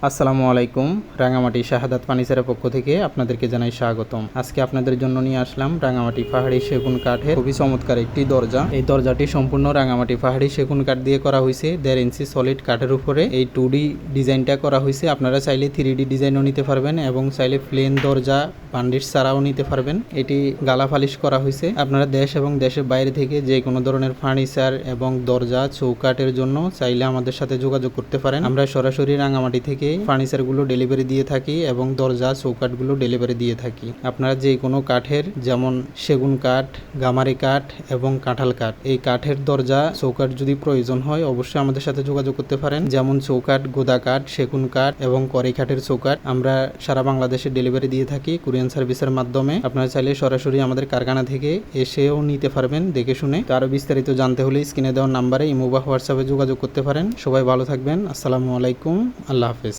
আসসালামু আলাইকুম। রাঙামাটি শাহাদাত ফার্নিচারের পক্ষ থেকে আপনাদেরকে জানাই স্বাগতম। আজকে আপনাদের জন্য নিয়ে আসলাম রাঙামাটি পাহাড়ি সেগুন কাঠের খুবই চমৎকার একটি দরজা। এই দরজাটি সম্পূর্ণ রাঙামাটি পাহাড়ি সেগুন কাঠ দিয়ে করা হয়েছে। 1.5 ইঞ্চি সলিড কাঠের উপরে এই 2D ডিজাইনটা করা হয়েছে। আপনারা চাইলে 3D ডিজাইনও নিতে পারবেন এবং চাইলে প্লেন দরজা বান্ডিশ ছাড়াও নিতে পারবেন। এটি গালা ফালিশ করা হয়েছে। আপনারা দেশ এবং দেশের বাইরে থেকে যে কোনো ধরনের ফার্নিচার এবং দরজা চৌকাঠের জন্য চাইলে আমাদের সাথে যোগাযোগ করতে পারেন। আমরা সরাসরি রাঙামাটি থেকে ফার্নিচারগুলো ডেলিভারি দিয়ে থাকি এবং দরজা চৌকাঠগুলো ডেলিভারি দিয়ে থাকি। আপনারা যে কোনো কাঠের, যেমন সেগুন কাঠ, গামারি কাঠ এবং কাঁঠাল কাঠ, এই কাঠের দরজা চৌকাঠ যদি প্রয়োজন হয় অবশ্যই আমাদের সাথে যোগাযোগ করতে পারেন। যেমন চৌকাঠ, গোদা কাঠ, সেগুন কাঠ এবং কড়াই কাঠের চৌকাঠ আমরা সারা বাংলাদেশে ডেলিভারি দিয়ে থাকি কুরিয়ার সার্ভিসের মাধ্যমে। আপনারা চাইলে সরাসরি আমাদের কারখানা থেকে এসেও নিতে পারবেন দেখে শুনে। আরো বিস্তারিত জানতে হলে স্ক্রিনে দেওয়া নাম্বারে ইমো বা হোয়াটসঅ্যাপে যোগাযোগ করতে পারেন। সবাই ভালো থাকবেন। আসসালামু আলাইকুম। আল্লাহ হাফেজ।